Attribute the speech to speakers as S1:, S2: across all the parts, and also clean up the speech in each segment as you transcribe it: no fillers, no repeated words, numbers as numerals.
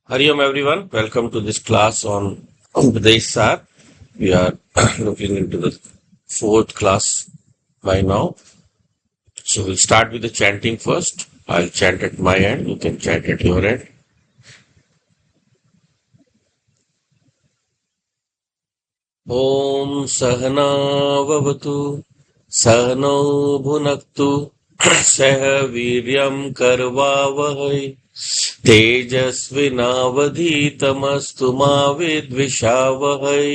S1: Hari Om everyone, welcome to this class on Pradesh Sar. We are looking into the fourth class by now. So we'll start with the chanting first. I'll chant at my end, you can chant at your end. Om Sahana Vavatu Sahano Bhunaktu Sah Viryam Karvavahai तेजस्विनावधीतमस्तु मा विद्विषावहै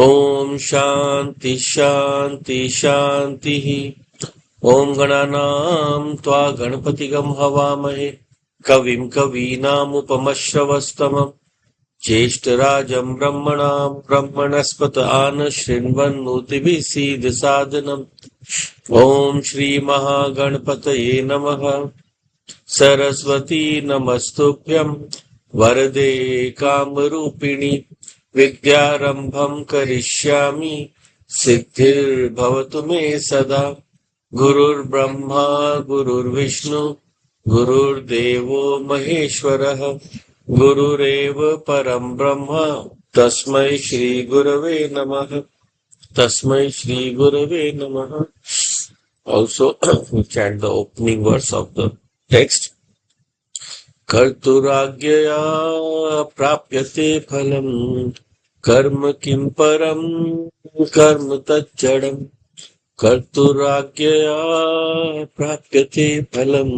S1: ओम शांति शांति शांति ओम गणानां त्वा गणपतिगं हवामहे कविं कवीनामुपमश्रवस्तमं ज्येष्ठराजं ब्रह्मणां ब्रह्मणस्पत आनशृण्वन्नोतिभिः सीदसादनम् ओम श्री महागणपतये नमः सरस्वती नमस्तुभ्यं वरदे कामरूपिणि विद्यारंभं करिष्यामि सिद्धिर्भवतु मे सदा गुरुर्ब्रह्मा गुरुर्विष्णु गुरुर्देवो महेश्वरः गुरुरेव परं ब्रह्म तस्मै श्री गुरवे नमः तस्मै श्री गुरवे नमः. Also we chant the opening verse of the text. कर्तुराज्ञया प्राप्यते फलम् कर्म किं परम् कर्म तज्जडम् कर्तुराज्ञया प्राप्यते फलम्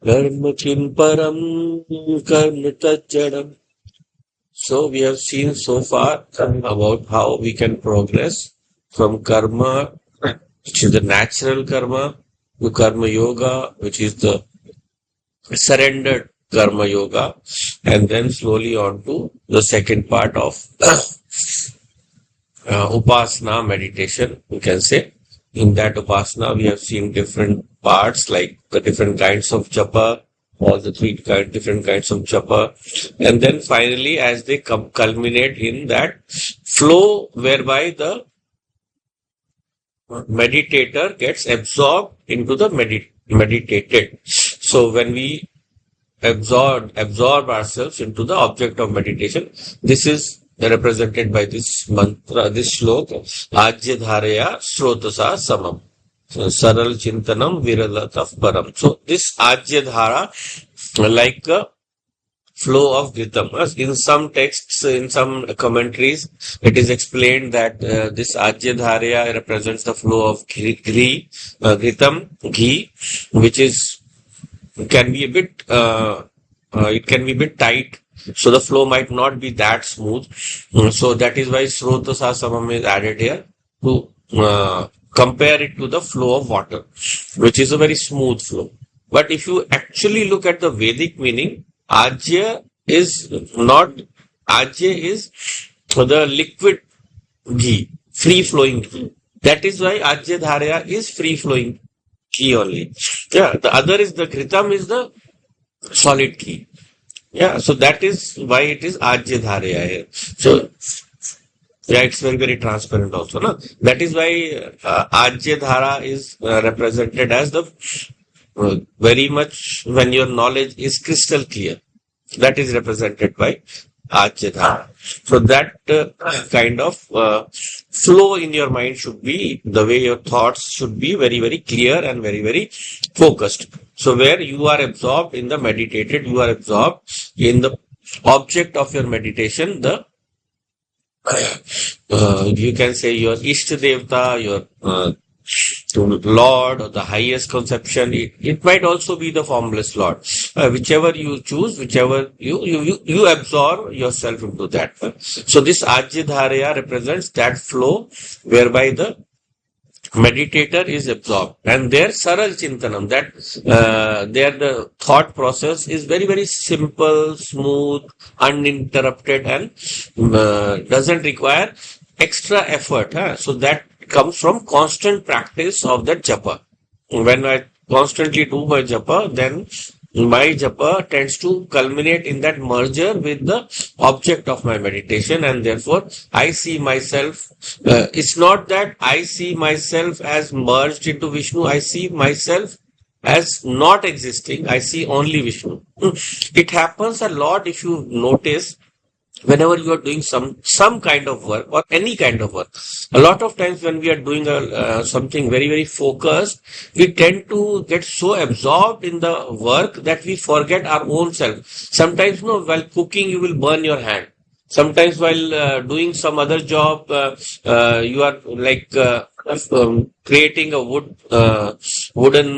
S1: कर्म किं परम् कर्म तज्जडम्. So we have seen so far about how we can progress from karma, which is the natural karma, to karma yoga, which is the surrendered karma yoga, and then slowly on to the second part of upasana meditation, you can say. In that upasana, we have seen different parts, like the different kinds of japa, all the different kinds of japa, and then finally, as they culminate in that flow whereby the meditator gets absorbed into the meditated. So when we absorb ourselves into the object of meditation, this is represented by this mantra, this shloka, Ajya Dharaya Srotasa Samam. So, Saral Chintanam Viralataf Param. So this Ajya Dhara, like a flow of Gritam. In some texts, in some commentaries, it is explained that this Ajya Dharya represents the flow of Gritam, ghee, which is can be a bit it can be a bit tight, so the flow might not be that smooth. So that is why Srotasa Samam is added here to compare it to the flow of water, which is a very smooth flow. But if you actually look at the Vedic meaning, Ajya is the liquid ghee, free flowing ghee. That is why Ajya Dharya is free flowing ghee only. Yeah, the other is the Kritam is the solid ghee. Yeah, so that is why it is Ajya Dharya here. So yeah, it's very, very transparent also. No? That is why Ajya Dhara is represented as the very much when your knowledge is crystal clear. That is represented by Ajya Dhara. So that kind of flow in your mind should be, the way your thoughts should be very, very clear and very, very focused. So where you are absorbed in the meditated, you are absorbed in the object of your meditation, the you can say your Ishta Devta, your Lord, or the highest conception. It might also be the formless Lord. Whichever you choose, whichever you absorb yourself into that. So this Ajya Dharya represents that flow whereby the meditator is absorbed, and their Saral Chintanam, that there the thought process is very, very simple, smooth, uninterrupted, and doesn't require extra effort. So that comes from constant practice of that japa. When I constantly do my japa, then my japa tends to culminate in that merger with the object of my meditation, and therefore I see myself, it's not that I see myself as merged into Vishnu, I see myself as not existing. I see only Vishnu. It happens a lot if you notice whenever you are doing some kind of work or any kind of work. A lot of times when we are doing something very very focused, we tend to get so absorbed in the work that we forget our own self. Sometimes, while cooking you will burn your hand. Sometimes while doing some other job, you are like creating a wooden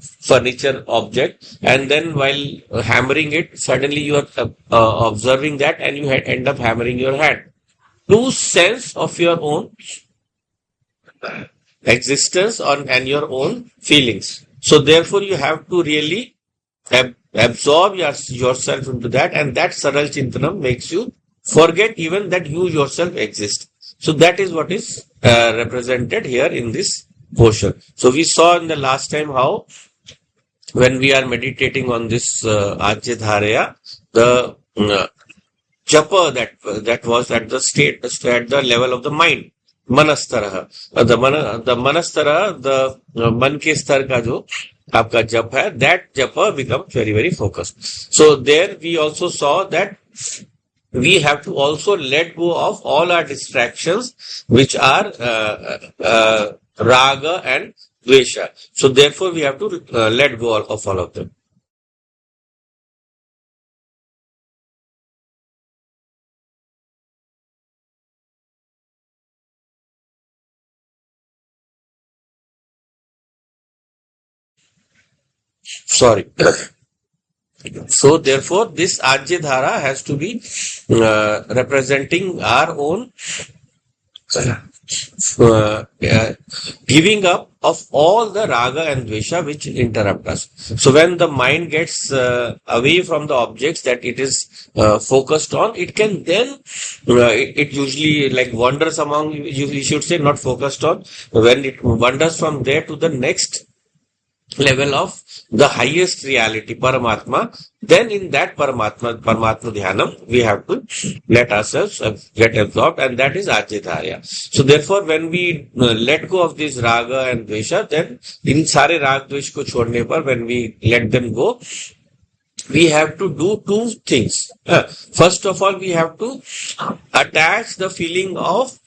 S1: furniture object, and then while hammering it, suddenly you are observing that, and you end up hammering your hand. Lose sense of your own existence and your own feelings. So therefore, you have to really absorb yourself into that, and that Saral Chintanam makes you forget even that you yourself exist. So that is what is represented here in this portion. So we saw in the last time how when we are meditating on this Ajya Dharya, the japa that was at the level of the mind. मनस्तरह the मनस्तरह the मन के स्तर का जो आपका जप है, that japa becomes very very focused. So there we also saw that we have to also let go of all our distractions which are raga and dvesha. So therefore we have to let go of all of them. Sorry. So therefore this Ajya Dhara has to be representing our own giving up of all the raga and dvesha which interrupt us. So when the mind gets away from the objects that it is focused on, it can then it usually like wanders among, you should say, not focused on, when it wanders from there to the next level of the highest reality, Paramatma, then in that Paramatma Dhyanam, we have to let ourselves get absorbed, and that is Ajyadharya. So therefore, when we let go of this Raga and Dvesha, then in Sare Rag Dvesh ko chhodne par, when we let them go, we have to do two things. First of all, we have to attach the feeling of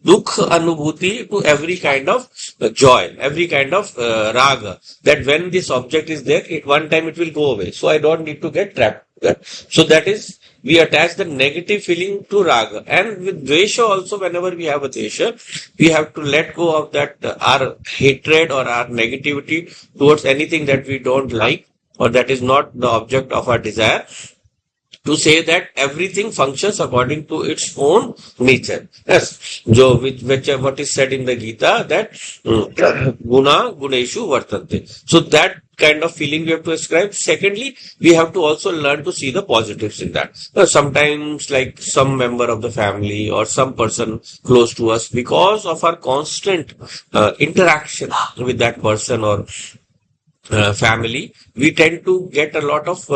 S1: dukh anubhuti to every kind of joy, every kind of raga. That when this object is there, one time it will go away. So I don't need to get trapped there. So that is, we attach the negative feeling to raga. And with dvesha also, whenever we have a dvesha, we have to let go of that our hatred or our negativity towards anything that we don't like or that is not the object of our desire, to say that everything functions according to its own nature. Yes, what is said in the Gita, that guna guneshu vartante. So that kind of feeling we have to ascribe. Secondly, we have to also learn to see the positives in that. Sometimes, like some member of the family or some person close to us, because of our constant interaction with that person or family, we tend to get a lot of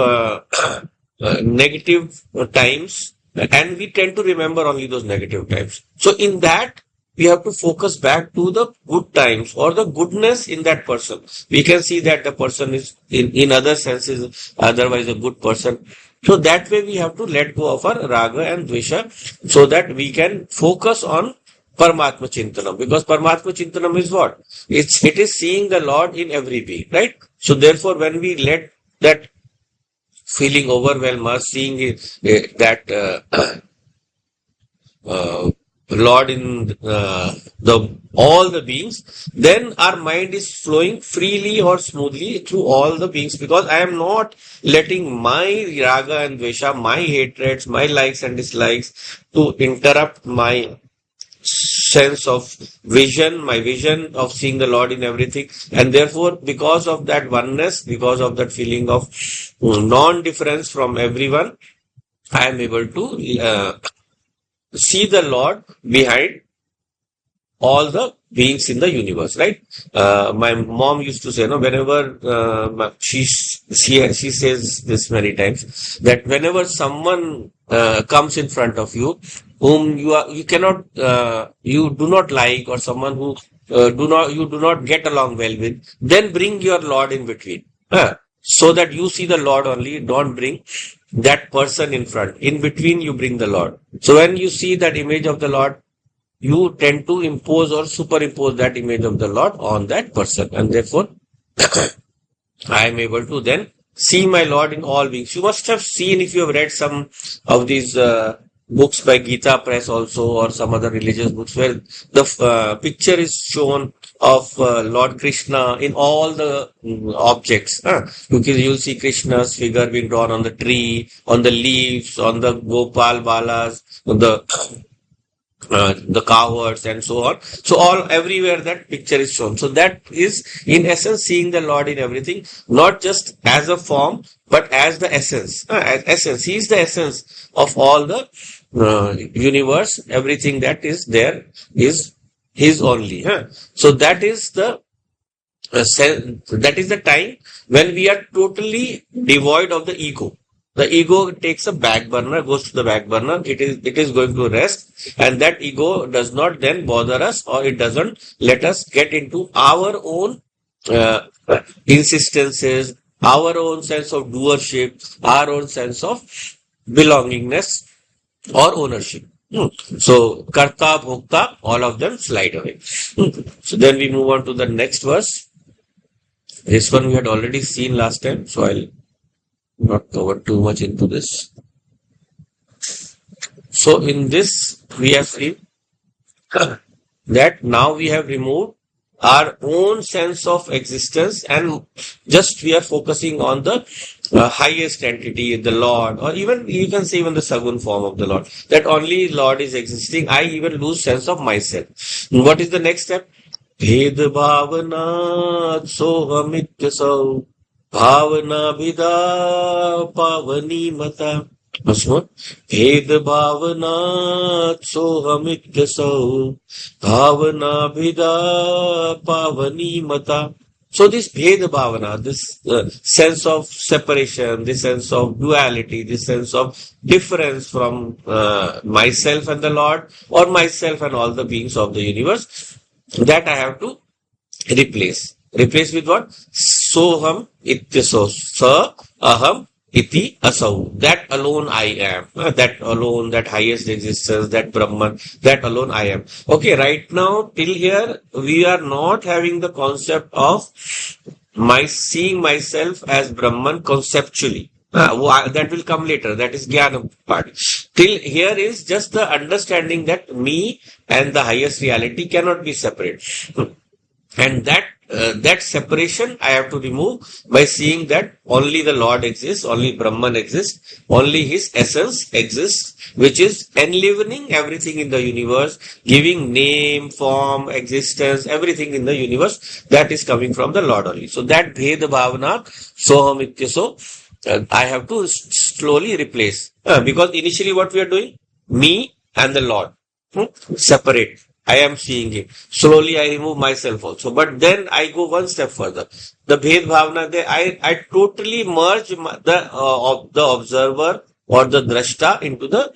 S1: negative times, and we tend to remember only those negative times. So in that, we have to focus back to the good times or the goodness in that person. We can see that the person is in other senses otherwise a good person. So that way we have to let go of our raga and dvesha so that we can focus on Paramatma Chintanam, because Paramatma Chintanam is what? It is seeing the Lord in every being, right? So therefore, when we let that feeling overwhelm us, seeing that Lord in all the beings, then our mind is flowing freely or smoothly through all the beings, because I am not letting my raga and dvesha, my hatreds, my likes and dislikes to interrupt my sense of vision, my vision of seeing the Lord in everything. And therefore, because of that oneness, because of that feeling of non-difference from everyone, I am able to see the Lord behind all the beings in the universe, right? My mom used to say, whenever she says this many times, that whenever someone comes in front of you, whom you do not like, or someone who you do not get along well with, then bring your Lord in between. So that you see the Lord only, don't bring that person in front. In between, you bring the Lord. So when you see that image of the Lord, you tend to impose or superimpose that image of the Lord on that person. And therefore, I am able to then see my Lord in all beings. You must have seen, if you have read some of these books by Gita Press also, or some other religious books, where the picture is shown of Lord Krishna in all the objects. Because you'll see Krishna's figure being drawn on the tree, on the leaves, on the Gopal Balas, on the cowards and so on. So everywhere that picture is shown. So that is in essence seeing the Lord in everything, not just as a form, but as the essence. As essence. He is the essence of all the universe. Everything that is there is His only. So that is the time when we are totally devoid of the ego. The ego takes a back burner, goes to the back burner. It is going to rest, and that ego does not then bother us, or it doesn't let us get into our own insistences, our own sense of doership, our own sense of belongingness or ownership. So karta, bhokta, all of them slide away. So then we move on to the next verse. This one we had already seen last time, so I'll not cover too much into this. So in this we have seen that now we have removed our own sense of existence, and just we are focusing on the highest entity, the Lord, or even you can say even the Sagun form of the Lord, that only Lord is existing. I even lose sense of myself. What is the next step? Bhed bhavana sohamit sau भावना विदा पावनी मता भेद भावना सोहमित्य सौ भावना विदा पावनी mata. So this bhed bhavana, this sense of separation, this sense of duality, this sense of difference from myself and the Lord, or myself and all the beings of the universe, that I have to replace. Replace with what? Soham ityaso. Sa aham iti asau. That alone I am. That alone, that highest existence, that Brahman, that alone I am. Okay, right now, till here, we are not having the concept of seeing myself as Brahman conceptually. That will come later. That is Jnana part. Till here is just the understanding that me and the highest reality cannot be separate. And that separation I have to remove by seeing that only the Lord exists, only Brahman exists, only His essence exists, which is enlivening everything in the universe, giving name, form, existence, everything in the universe, that is coming from the Lord only. So that Bhed Bhavana, Soham Ityaso, I have to slowly replace. Because initially what we are doing? Me and the Lord. Separate. I am seeing Him. Slowly I remove myself also. But then I go one step further. The Bhed Bhavana, I totally merge the observer or the drashta into the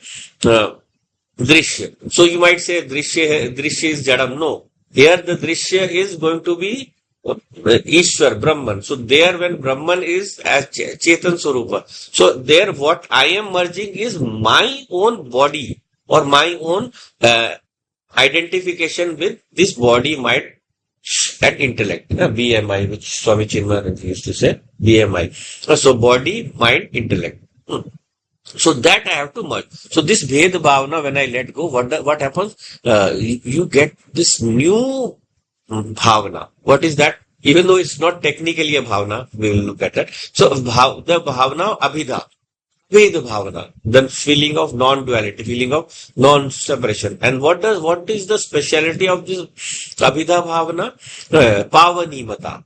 S1: drishya. So you might say drishya is jadam. No. Here the drishya is going to be Ishwar, Brahman. So there when Brahman is as Chetan Swarupa. So there what I am merging is my own body or my own identification with this body, mind, and intellect. BMI, which Swami Chinmayananda used to say, BMI. So body, mind, intellect. So that I have to merge. So this Bhed Bhavana, when I let go, what happens? You get this new Bhavana. What is that? Even though it's not technically a Bhavana, we will look at that. So the Bhavana Abhidha. Bhed Bhavana, the feeling of non-duality, feeling of non-separation. And what is the speciality of this Abhidha Bhavana? Pavani Mata.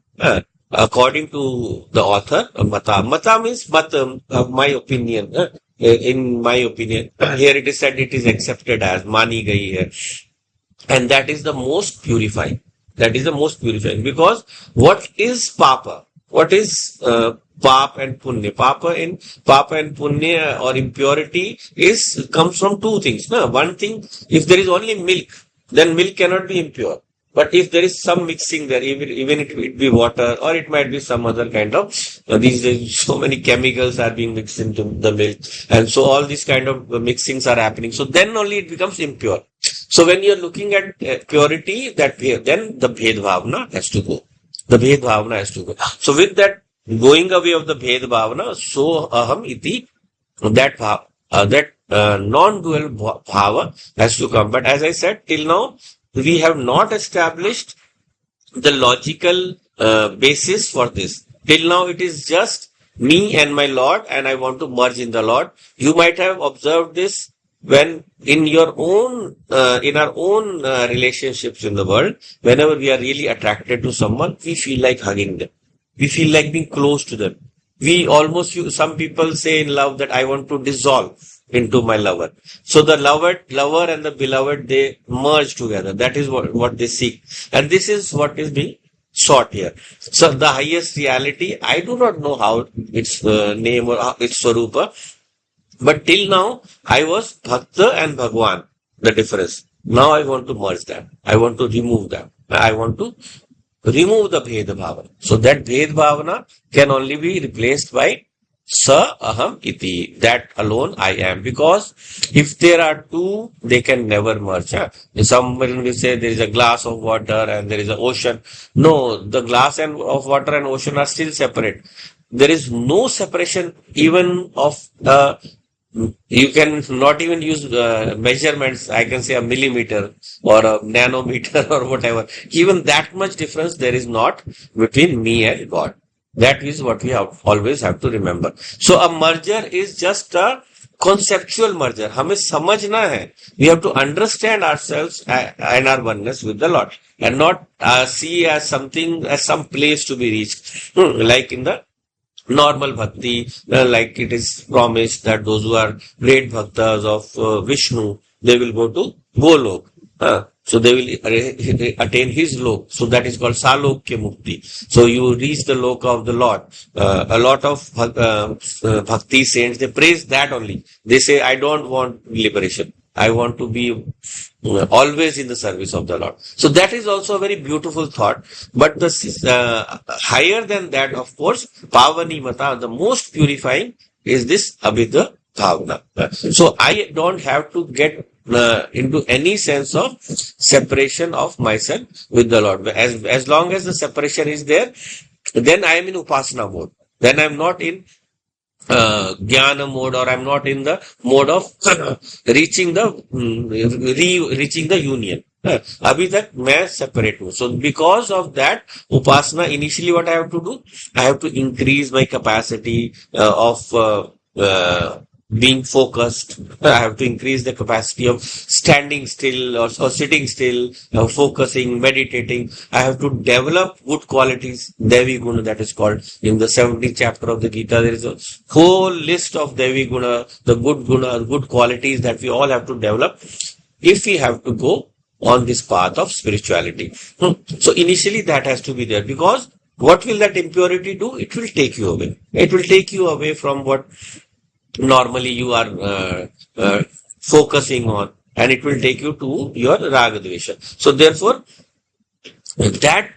S1: According to the author, Mata. Mata means my opinion. In my opinion, here it is said it is accepted as Mani Gayi hai. And that is the most purifying. That is the most purifying. Because what is Papa? What is Pap and Punya? Papa and Punya or impurity comes from two things. No? One thing, if there is only milk, then milk cannot be impure. But if there is some mixing there, even it be water or it might be some other kind of, these days so many chemicals are being mixed into the milk. And so all these kind of mixings are happening. So then only it becomes impure. So when you're looking at purity, then the Bhed Bhavana has to go. The Bhed Bhavana has to go. So with that going away of the Bhed Bhavana, so aham iti, that non-dual bhava has to come. But as I said, till now, we have not established the logical basis for this. Till now, it is just me and my Lord, and I want to merge in the Lord. You might have observed this when in your own, in our own relationships in the world, whenever we are really attracted to someone, we feel like hugging them. We feel like being close to them. We almost, some people say in love that I want to dissolve into my lover. So the lover and the beloved, they merge together. That is what they seek. And this is what is being sought here. So the highest reality, I do not know how its name or its swarupa, but till now, I was Bhakta and Bhagwan, the difference. Now I want to merge them. I want to remove them. I want to remove the Bhed Bhavana. So that Bhed Bhavana can only be replaced by Sa Aham Iti. That alone I am. Because if there are two, they can never merge. Someone will say there is a glass of water and there is an ocean. No, the glass of water and ocean are still separate. There is no separation even of you can not even use measurements. I can say a millimeter or a nanometer or whatever. Even that much difference there is not between me and God. That is what we always have to remember. So a merger is just a conceptual merger. हमें समझना है. We have to understand ourselves and our oneness with the Lord, and not see as something, as some place to be reached. Like in the normal bhakti, like it is promised that those who are great bhaktas of Vishnu, they will go to Golok. So they will attain his lok. So that is called Salokya Mukti. So you reach the lok of the Lord. A lot of bhakti saints, they praise that only. They say, I don't want liberation. I want to be always in the service of the Lord. So that is also a very beautiful thought. But the higher than that, of course, Pavani Mata, the most purifying is this Abhidha Bhavana. So I don't have to get into any sense of separation of myself with the Lord. As long as the separation is there, then I am in Upasana mode. Then I am not in jnana mode, or I'm not in the mode of reaching the union. Abhi tak main separate hu. So because of that, Upasana, initially what I have to do, I have to increase my capacity of being focused. I have to increase the capacity of standing still or sitting still, focusing, meditating. I have to develop good qualities, Devi Guna, that is called. In the 17th chapter of the Gita, there is a whole list of Devi Guna, the good qualities that we all have to develop if we have to go on this path of spirituality. So initially that has to be there, because what will that impurity do? It will take you away. It will take you away from what normally you are focusing on, and it will take you to your raga dvesha. So therefore, that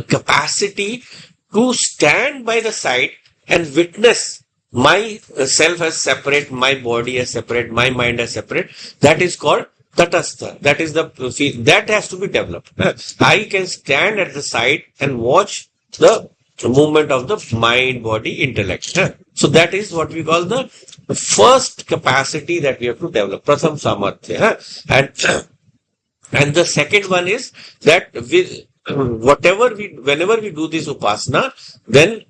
S1: capacity to stand by the side and witness myself as separate, my body as separate, my mind as separate, that is called tatastha. That is that has to be developed. I can stand at the side and watch the movement of the mind, body, intellect. So that is what we call the first capacity that we have to develop, pratham samarthya. And the second one is that whenever we do this upasana, then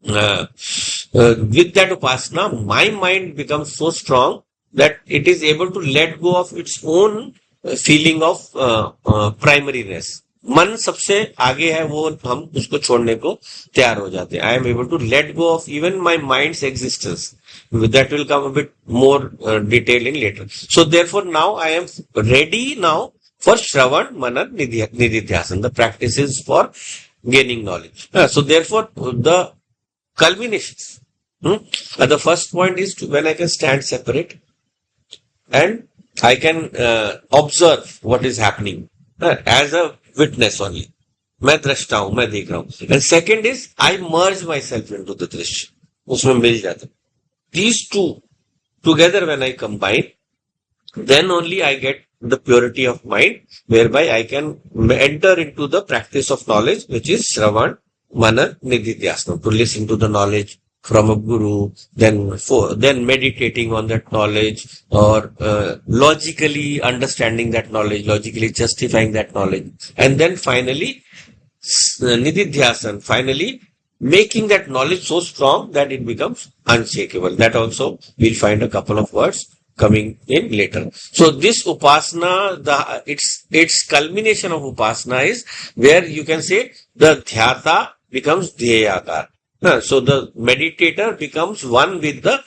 S1: with that upasana, my mind becomes so strong that it is able to let go of its own feeling of primariness. मन सबसे आगे है, वो हम उसको छोड़ने को तैयार हो जाते हैं. I am able to let go of even my mind's existence. That will come a bit more detail in later. So therefore now I am ready now for Shravan, Manan, Nididhyasana, the practices for gaining knowledge. So therefore the culminations. The first point is when I can stand separate and I can observe what is happening. as a witness only. मैं दृष्टा हूं, मैं देख रहा हूं. And second is I merge myself into the दृश्य, उसमें मिल जाता. These two together when I combine, then only I get the purity of mind, whereby I can enter into the practice of knowledge, which is Shravan, Manan, Nididhyasana, to listen to the knowledge from a guru, then meditating on that knowledge, or logically understanding that knowledge, logically justifying that knowledge, and then finally Nididhyasana, finally making that knowledge so strong that it becomes unshakable. That also we'll find a couple of words coming in later. So this upasana, its culmination of upasana is where you can say the dhyata becomes dhyayakar. So the meditator becomes one with the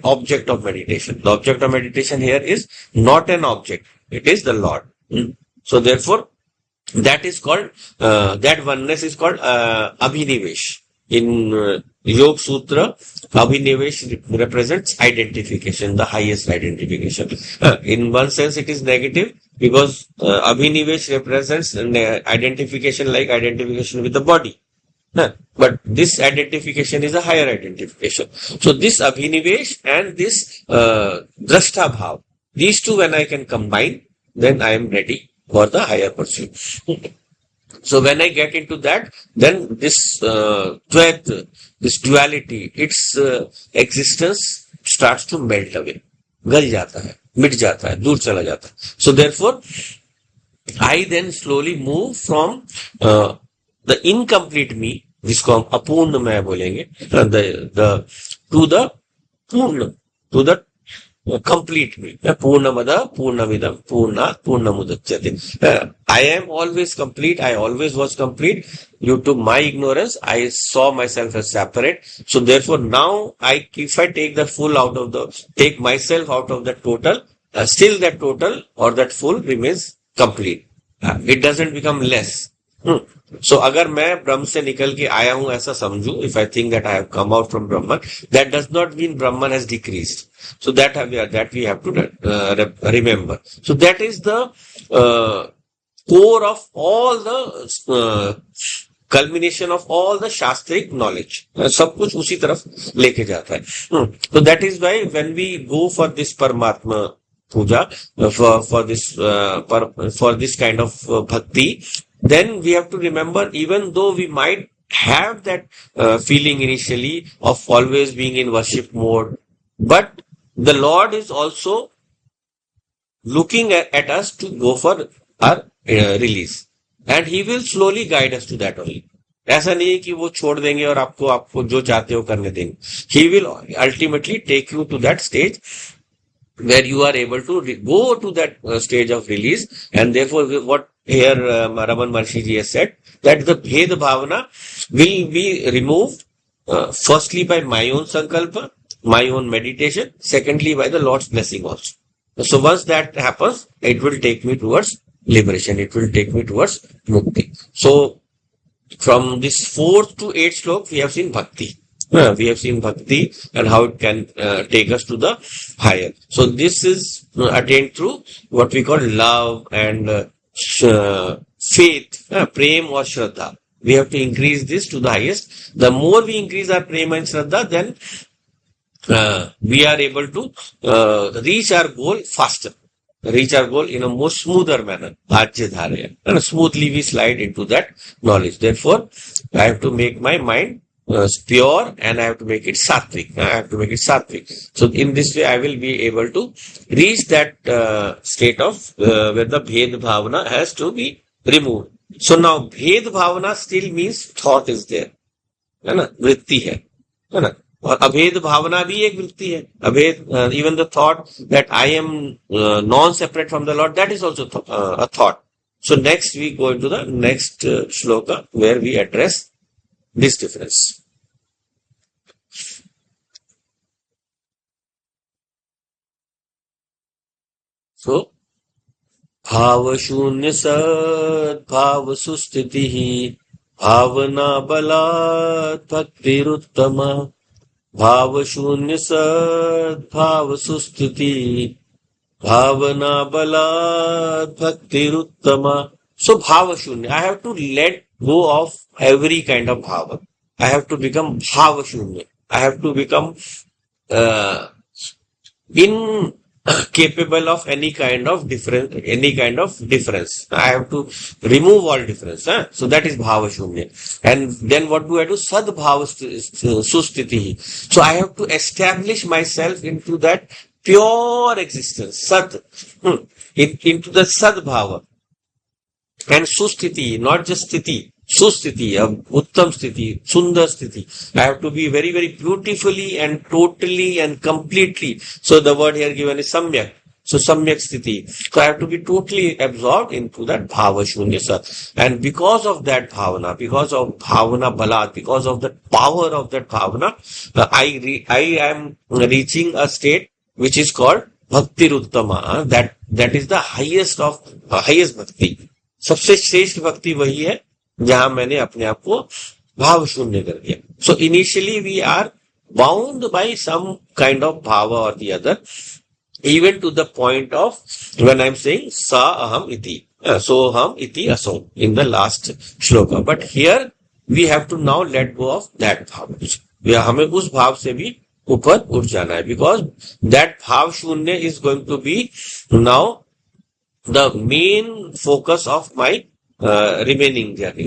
S1: object of meditation. The object of meditation here is not an object. It is the Lord. So therefore, that is called, that oneness is called Abhinivesh. In Yoga Sutra, Abhinivesh represents identification, the highest identification. In one sense, it is negative because Abhinivesh represents identification like identification with the body. But this identification is a higher identification. So this Abhinivesh and this Drashta Bhav, these two when I can combine, then I am ready for the higher pursuit. So when I get into that, then this Dvait, this duality, its existence starts to melt away. गल जाता है, मिट जाता है, दूर चला जाता है. So therefore, I then slowly move from the incomplete me, जिसको हम अपूर्ण मैं बोलेंगे, to the पूर्ण, to the complete me. Purnamada, Purnamidam, Purnat, Purnamudachyate. I am always complete. I always was complete. Due to my ignorance, I saw myself as separate. So therefore now if I take the full take myself out of the total, still that total or that full remains complete. It doesn't become less. So अगर मैं ब्रह्म से निकल के आया हूं ऐसा समझूं, if I think that I have come out from Brahman, that does not mean Brahman has decreased. So that we have to remember. So that is the core of all the culmination of all the shastric knowledge. सब कुछ उसी तरफ लेके जाता है. So that is why when we go for this Paramatma puja, for this kind of bhakti, then we have to remember, even though we might have that feeling initially of always being in worship mode, but the Lord is also looking at us to go for our release, and He will slowly guide us to that only. ऐसा नहीं है कि वो छोड़ देंगे और आपको जो चाहते हो करने देंगे. He will ultimately take you to that stage where you are able to go to that stage of release, and therefore what here Raman Maharshi ji has said, that the Bhed Bhavana will be removed firstly by my own sankalpa, my own meditation, secondly by the Lord's blessing also. So once that happens, it will take me towards liberation, it will take me towards mukti. So from this 4th to 8th slok, we have seen bhakti. We have seen bhakti and how it can take us to the higher. So this is attained through what we call love and faith, prem or shraddha. We have to increase this to the highest. The more we increase our prem and shraddha, then we are able to reach our goal faster. Reach our goal in a more smoother manner. And smoothly we slide into that knowledge. Therefore, I have to make my mind pure, and I have to make it sattvic. So in this way, I will be able to reach that state of where the Bhed Bhavana has to be removed. So now Bhed Bhavana still means thought is there, है ना, वृत्ति है ना, और अभेद भावना भी एक वृत्ति है. अभेद, even the thought that I am non-separate from the Lord, that is also a thought. So next we go into the next shloka where we address this difference. So, भाव शून्य सद्भाव सुस्थिति भावना बलात् भक्तिरुत्तमा. भाव शून्य सद्भाव सुस्थिति Bhavana balad bhaktiruttama. So bhava shunya. I have to let go of every kind of bhava. I have to become bhava shunya. I have to become uh, incapable of any kind of difference. I have to remove all difference. Huh? So that is bhava shunya. And then what do I do? Sad bhava sustiti. So I have to establish myself into that pure existence, Sat, into the Sad bhava. And sustiti, not just sthiti, susthiti, uttam sthiti, sundar sthiti. I have to be very, very beautifully and totally and completely. So the word here given is samyak. So samyak sthiti. So I have to be totally absorbed into that bhava shunya sat. And because of that bhavana, because of bhavana balat, because of the power of that bhavana, I am reaching a state which is called bhakti ruttama. That is the highest of highest bhakti. सबसे श्रेष्ठ भक्ति वही है जहां मैंने अपने आप को भाव शून्य कर दिया. So initially we are bound by some kind of भाव और the other, even to the point of when I'm saying sa aham iti, soham iti asom in the last shloka. But here we have to now let go of that bhav. हमें उस भाव से भी ऊपर उठ जाना है, because that bhav shunya is going to be now the main focus of my remaining journey.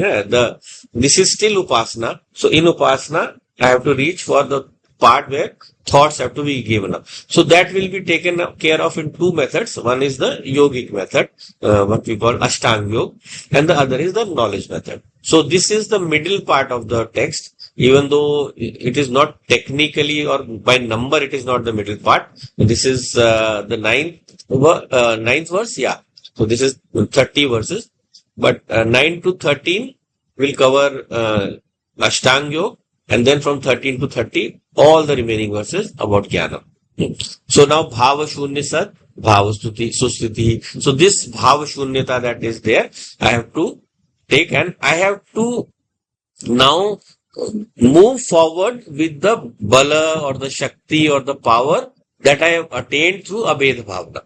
S1: This is still upasana. So in upasana, I have to reach for the part where thoughts have to be given up. So that will be taken care of in two methods. One is the yogic method, what we call Ashtanga Yoga, and the other is the knowledge method. So this is the middle part of the text. Even though it is not technically or by number, it is not the middle part. This is the ninth verse. Yeah. So this is 30 verses, but 9 to 13 will cover Ashtanga Yoga, and then from 13 to 30, all the remaining verses about Jnana. So now Bhava Shunya Sat, Bhava Stuti, Susthiti. So this Bhava Shunyata that is there, I have to take, and I have to now move forward with the Bala or the Shakti or the power that I have attained through Abhed Bhavana.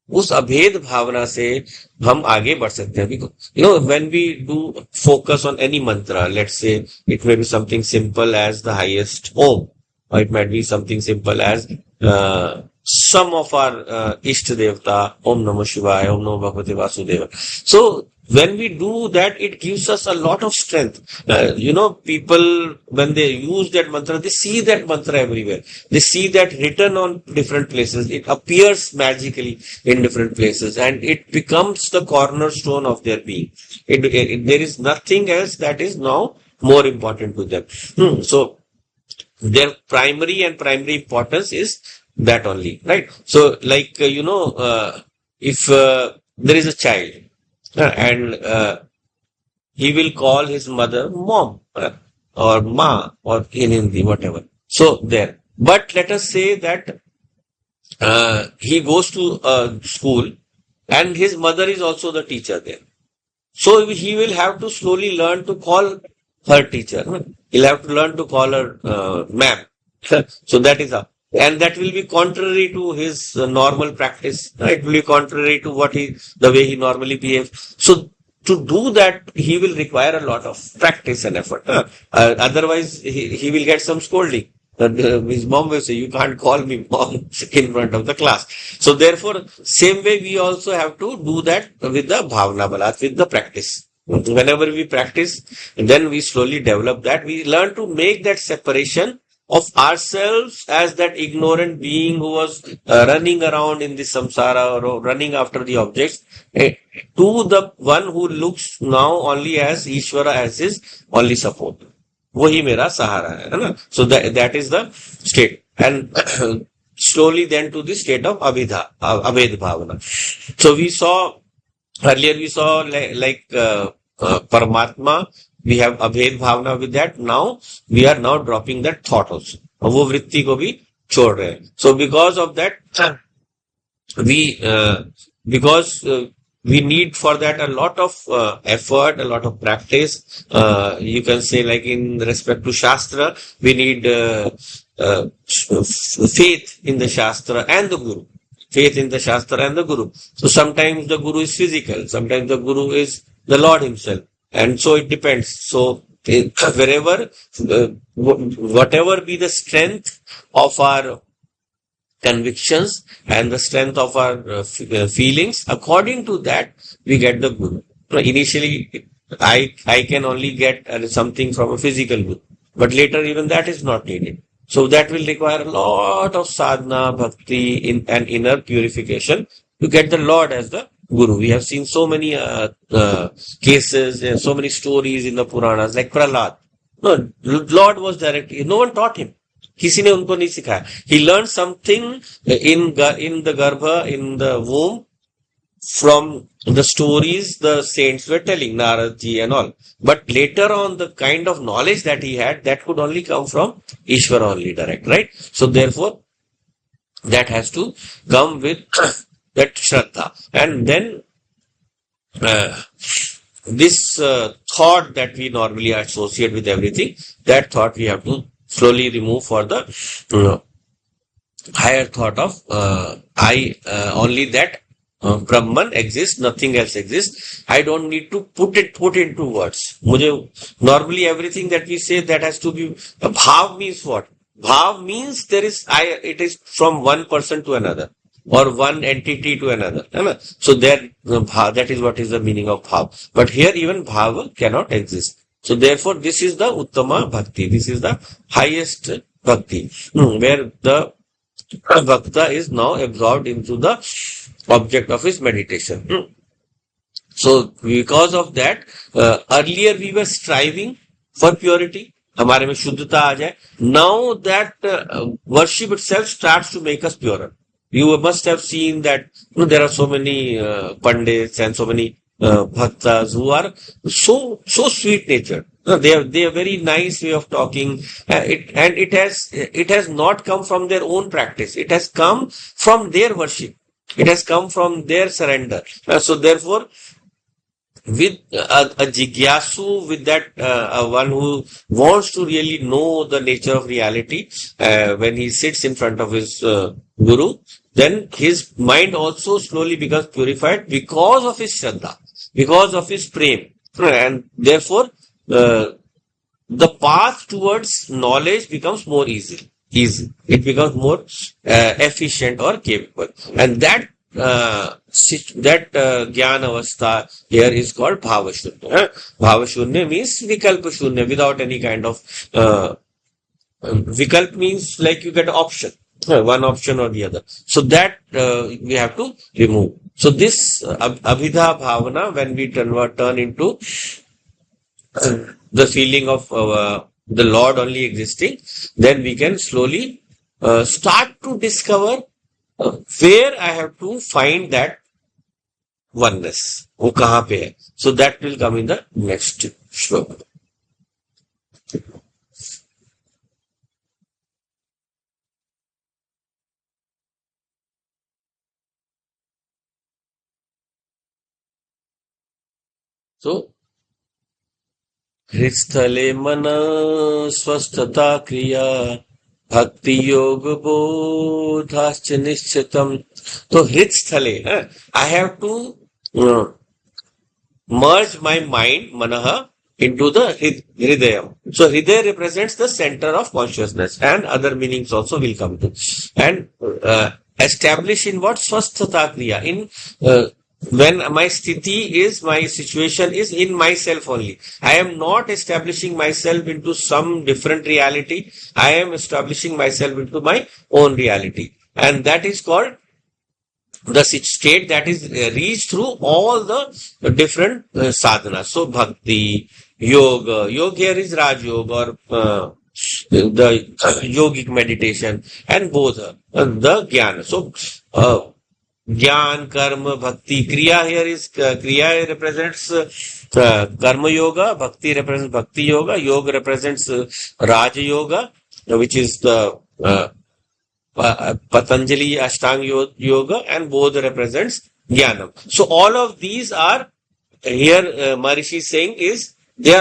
S1: उस अभेद भावना से हम आगे बढ़ सकते हैं. When we do focus on any mantra, let's say it may be something simple as the highest Om, or it might be something simple as some of our Ishta Devta, Om Namah Shivaya, Om Namo Bhagavate Vasudeva. So when we do that, it gives us a lot of strength. People, when they use that mantra, they see that mantra everywhere. They see that written on different places. It appears magically in different places, and it becomes the cornerstone of their being. There is nothing else that is now more important to them. So their primary importance is that only, right? So like, if there is a child, and he will call his mother mom or ma or in Hindi, whatever. So there. But let us say that he goes to school and his mother is also the teacher there. So he will have to slowly learn to call her teacher. He'll have to learn to call her ma'am. So that is how. And that will be contrary to his normal practice. It will be contrary to the way he normally behaves. So to do that, he will require a lot of practice and effort. Otherwise, he will get some scolding. His mom will say, you can't call me mom in front of the class. So therefore, same way we also have to do that with the bhavana balat, with the practice. Whenever we practice, then we slowly develop that. We learn to make that separation of ourselves as that ignorant being who was running around in the samsara or running after the objects, to the one who looks now only as Ishvara as his only support. वही मेरा सहारा है ना. So that is the state, and slowly then to the state of Abhed Bhavana. So we saw earlier, like Paramatma, we have Abhed Bhavana with that. Now we are now dropping that thought also. वो वृत्ति को भी छोड़ रहे हैं. So because of that, we need for that a lot of effort, a lot of practice. You can say, like in respect to Shastra, we need faith in the Shastra and the Guru. faith in the Shastra and the Guru. So sometimes the Guru is physical, sometimes the Guru is the Lord himself. And so it depends. So wherever, whatever be the strength of our convictions and the strength of our feelings, according to that, we get the Guru. Initially, I can only get something from a physical Guru, but later even that is not needed. So that will require a lot of sadhana, bhakti, and inner purification to get the Lord as the Guru. We have seen so many cases and so many stories in the Puranas, like Prahlad. No, Lord was directly, no one taught him. किसी ने उनको नहीं सिखाया. He learned something in the garbha, in the womb, from the stories the saints were telling, Narad ji and all. But later on, the kind of knowledge that he had, that could only come from Ishvara only direct, right? So therefore, that has to come with that Shraddha. And then this thought that we normally associate with everything, that thought we have to slowly remove for the higher thought of only that Brahman exists, nothing else exists. I don't need to put into words. Normally everything that we say, that has to be, bhav means what? Bhav means it is from one person to another, or one entity to another. So that is what is the meaning of bhav. But here even bhav cannot exist. So therefore this is the Uttama Bhakti. This is the highest Bhakti, where the Bhakta is now absorbed into the object of his meditation. So because of that, earlier we were striving for purity. हमारे में शुद्धता आ जाए. Now that worship itself starts to make us purer. You must have seen that there are so many pandits and so many bhaktas who are so sweet natured. They are very nice way of talking. It has not come from their own practice. It has come from their worship. It has come from their surrender. So therefore, with a jigyasu, with that one who wants to really know the nature of reality, when he sits in front of his guru, then his mind also slowly becomes purified because of his shraddha, because of his prem. And therefore, the path towards knowledge becomes more easy. It becomes more efficient or capable. And that Jnana Avastha here is called Bhavashunya. Bhavashunya means Vikalpa Shunya, without any kind of Vikalp means like you get an option, one option or the other. So that we have to remove. So this Abhidha Bhavana, when we turn into the feeling of the Lord only existing, then we can slowly start to discover where I have to find that oneness. वो कहाँ पे है? So that will come in the next shloka. So हृत्स्थले मन स्वस्थता क्रिया भक्ति योग बोधाश्च निश्चितम. तो हृत्स्थले, I have to merge my mind, manaha, into the hridayam. So hridaya represents the center of consciousness, and other meanings also will come to. And establish in what? Swasthata kriya. In when my situation is in myself only. I am not establishing myself into some different reality. I am establishing myself into my own reality. And that is called the state that is reached through all the different sadhanas. So bhakti, yoga. Yoga here is Raj Yoga, or the yogic meditation, and bodha, the jnana. So Jnana, karma, bhakti. Kriya here is, kriya represents karma yoga, bhakti represents bhakti yoga, yoga represents Raja Yoga, which is the Patanjali Ashtanga Yoga, and bodha represents Jnanam. So all of these are here, Maharishi is saying, is they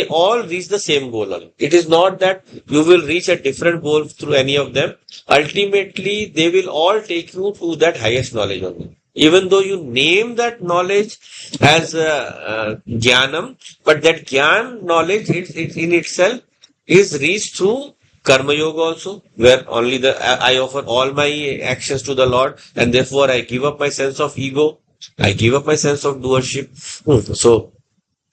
S1: all reach the same goal. It is not that you will reach a different goal through any of them. Ultimately, they will all take you to that highest knowledge only. Even though you name that knowledge as jnanam, but that jnana knowledge it in itself is reached through karma yoga also, where only I offer all my actions to the Lord, and therefore I give up my sense of ego. I give up my sense of doership. So,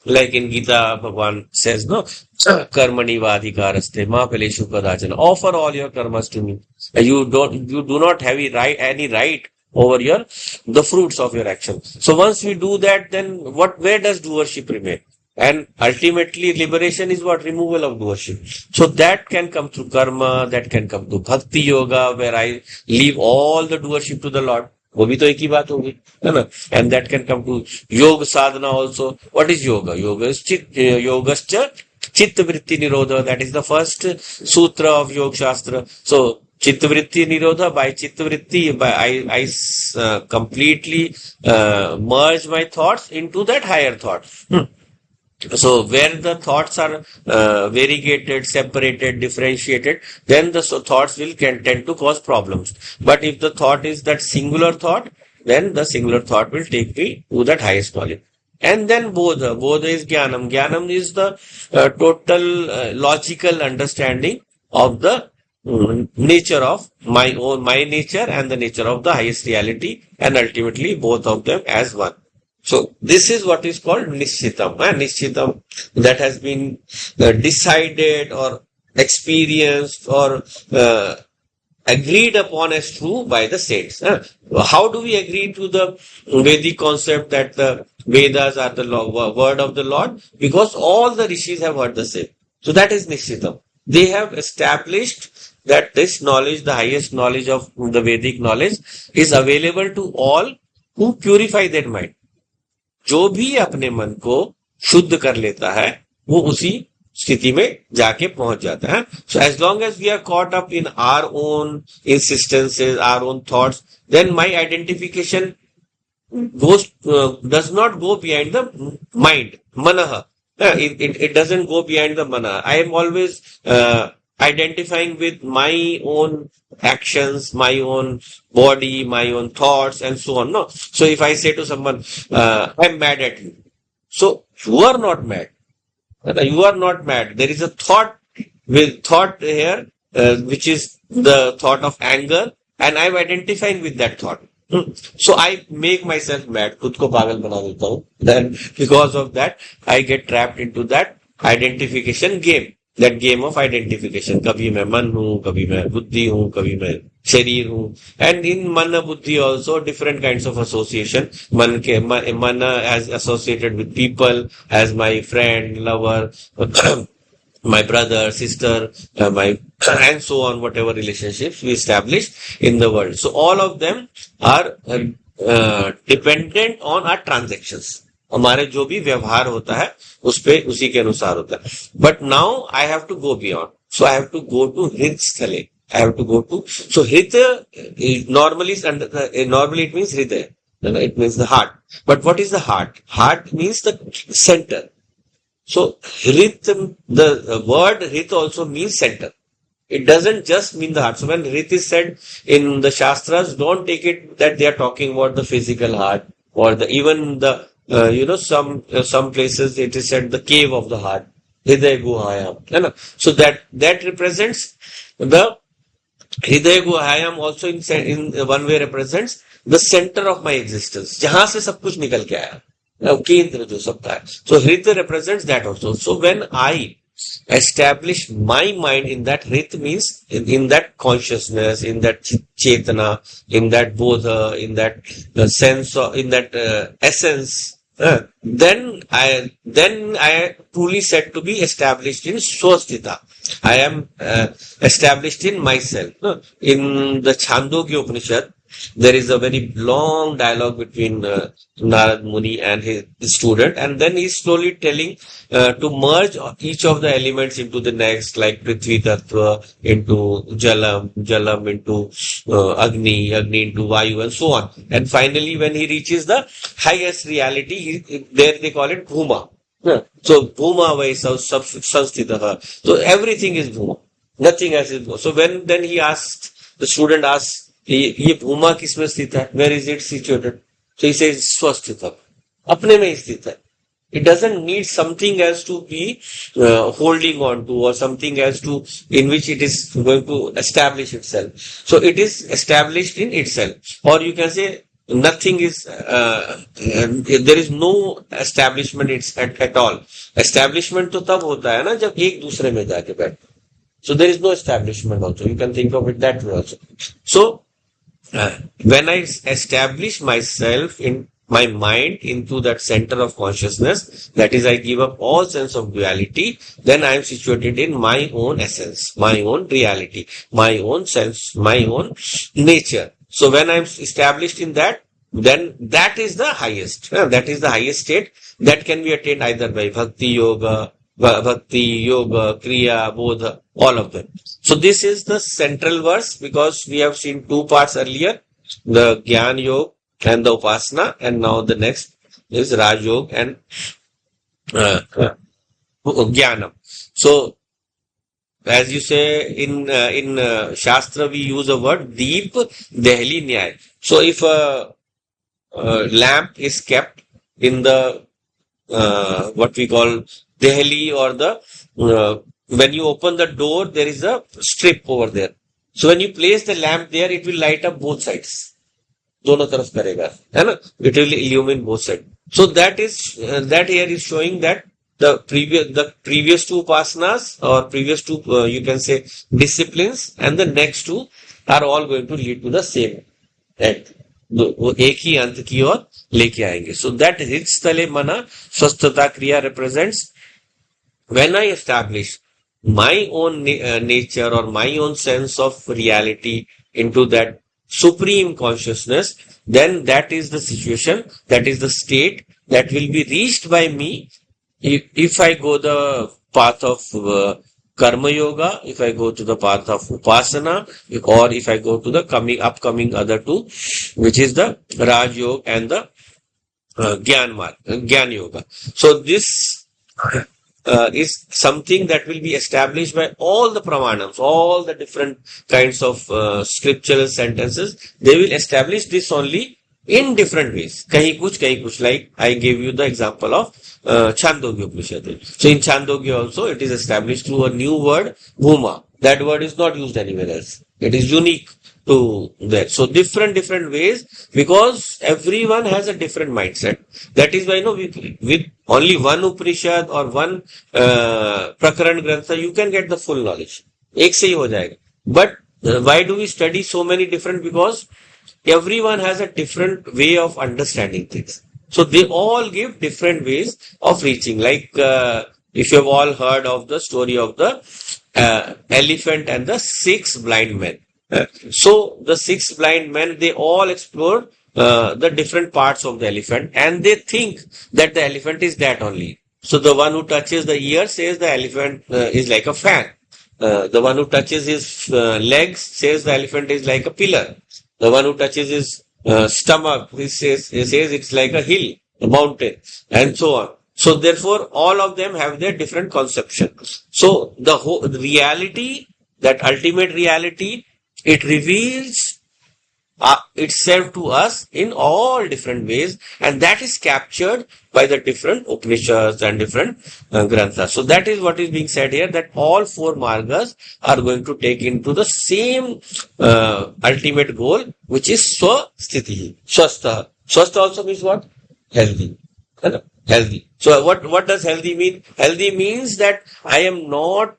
S1: like in Gita, Bhagavan says, no, karmani vadhikaraste ma peleshu kadachana. Offer all your karmas to me. You do not have any right over the fruits of your actions. So once we do that, then where does doership remain? And ultimately, liberation is what? Removal of doership. So that can come through karma, that can come through bhakti yoga, where I leave all the doership to the Lord. वो भी तो एक ही बात होगी, है ना? And that can come to योग sadhana also. What is yoga? Yoga is yogascha chitta vritti nirodha. That is the first sutra of Yoga Shastra. So chitta vritti nirodha, by chitta vritti, I completely merge my thoughts into that higher thought. So where the thoughts are variegated, separated, differentiated, then the thoughts can tend to cause problems. But if the thought is that singular thought, then the singular thought will take me to that highest knowledge. And then bodha. Bodha is jnanam. Jnanam is the total logical understanding of the nature of my nature and the nature of the highest reality, and ultimately both of them as one. So this is what is called Nishchitam. Nishchitam, that has been decided or experienced or agreed upon as true by the saints. How do we agree to the Vedic concept that the Vedas are the word of the Lord? Because all the rishis have heard the same. So that is Nishchitam. They have established that this knowledge, the highest knowledge of the Vedic knowledge, is available to all who purify their mind. जो भी अपने मन को शुद्ध कर लेता है, वो उसी स्थिति में जाके पहुंच जाता है. So as long as we are caught up in our own insistences, our own thoughts, then my identification does not go behind the mind, manaha. It doesn't go behind the manaha. I am always identifying with my own actions, my own body, my own thoughts, and so on. No. So if I say to someone, I'm mad at you. So you are not mad. You are not mad. There is a thought here, which is the thought of anger, and I'm identifying with that thought. So I make myself mad. खुद को पागल बना देता हूँ. Then because of that, I get trapped into that identification game. That game of identification. कभी मैं मन हूँ, कभी मैं बुद्धि हूँ, कभी मैं शरीर हूँ. And in mana buddhi also different kinds of association. Mana as associated with people, as my friend, lover, my brother, sister, and so on, whatever relationships we establish in the world. So all of them are dependent on our transactions. हमारे जो भी व्यवहार होता है उसी के अनुसार होता है. But now I have to go beyond. So I have to go to हृत स्थले. I have to go to. So हृत normally it means hridaya. It means the heart. But what is the heart? Heart means the center. So hrit, the word hrit also means center. It doesn't just mean the heart. So when hrit is said in the Shastras, don't take it that they are talking about the physical heart or even the some places it is said the cave of the heart, Hridaya Guhayam. So that represents the Hridaya Guhayam also in one way represents the center of my existence. जहां से सब कुछ निकल के आया, केंद्र जो सबका है. So Hridaya represents that also. So when I establish my mind in that hrit, means in that consciousness, in that chetana, in that bodha, in that sense, in that essence, then I truly said to be established in Swasthita. I am established in myself. In the Chandogya Upanishad, there is a very long dialogue between Narad Muni and his student, and then he's slowly telling to merge each of the elements into the next, like Prithvi Tattva into Jalam into Agni into Vayu, and so on. And finally, when he reaches the highest reality, there they call it Bhuma. Yeah. So Bhuma Vaisa Sanstitaha. So everything is Bhuma. Nothing else is Bhuma. So when then he asked, the student asks, ये Bhuma किसमें स्थित है? Where is it situated? So he says Swasthita. अपने में ही स्थित है. It doesn't need something else to be holding on to, or something else to in which it is going to establish itself. So it is established in itself, or you can say nothing is there is no establishment at all. Establishment तो तब होता है ना जब एक दूसरे में जाके बैठ. So there is no establishment also. You can think of it that way also. So when I establish myself in my mind into that center of consciousness, that is, I give up all sense of duality, then I am situated in my own essence, my own reality, my own sense, my own nature. So when I am established in that, then that is the highest. That is the highest state that can be attained either by bhakti yoga, kriya, bodha, all of them. So this is the central verse, because we have seen two parts earlier, the Gyan Yoga and the Upasana, and now the next is Raj Yoga and Jnanam. So as you say in Shastra, we use a word Deep Dehli Nyay. So if a lamp is kept in the what we call Dehli, or the when you open the door, there is a strip over there. So when you place the lamp there, it will light up both sides. दोनों तरफ करेगा, है ना? It will illumine both sides. So that is that here is showing that the previous two upasanas, or previous two you can say disciplines, and the next two are all going to lead to the same end. वो एक ही अंत की ओर लेके आएंगे. So that hritstale mana swasthata kriya represents when I establish my own nature or my own sense of reality into that supreme consciousness, then that is the situation, that is the state that will be reached by me if I go the path of karma yoga, if I go to the path of upasana, or if I go to the upcoming other two, which is the Raj Yoga and the Gyan Yoga. So this is something that will be established by all the pramanams, all the different kinds of scriptural sentences. They will establish this only in different ways. Kahi kuch, like I gave you the example of Chandogya Upanishad. So in Chandogya also, it is established through a new word, Bhuma. That word is not used anywhere else. It is unique to that. So different ways, because everyone has a different mindset. That is why, with only one Upanishad or one Prakaran Grantha, you can get the full knowledge. Ek se hi ho jayega. But why do we study so many different? Because everyone has a different way of understanding things. So they all give different ways of reaching. Like if you have all heard of the story of the elephant and the 6 blind men. So the 6 blind men, they all explored the different parts of the elephant, and they think that the elephant is that only. So the one who touches the ear says the elephant is like a fan. The one who touches his legs says the elephant is like a pillar. The one who touches his stomach, he says it's like a hill, a mountain, and so on. So therefore, all of them have their different conception. So the whole reality, that ultimate reality, it reveals itself to us in all different ways, and that is captured by the different Upanishads and different Granthas. So that is what is being said here, that all 4 margas are going to take into the same ultimate goal, which is Swasthiti, Swastha. Swastha also means what? Healthy. Healthy. So what does healthy mean? Healthy means that I am not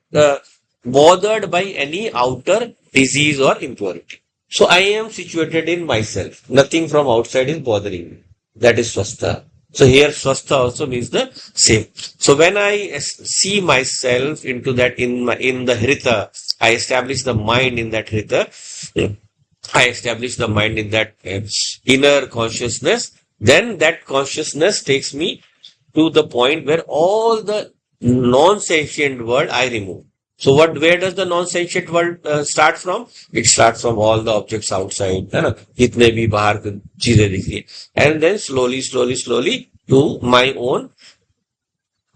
S1: bothered by any outer disease or impurity. So I am situated in myself. Nothing from outside is bothering me. That is swastha. So here swastha also means the same. So when I see myself into that in the hrita, I establish the mind in that hrita. I establish the mind in that inner consciousness. Then that consciousness takes me to the point where all the non-sentient world I remove. So where does the non-sentient world start from? It starts from all the objects outside, है ना? जितने भी बाहर की चीजें दिख रही है, and then slowly to my own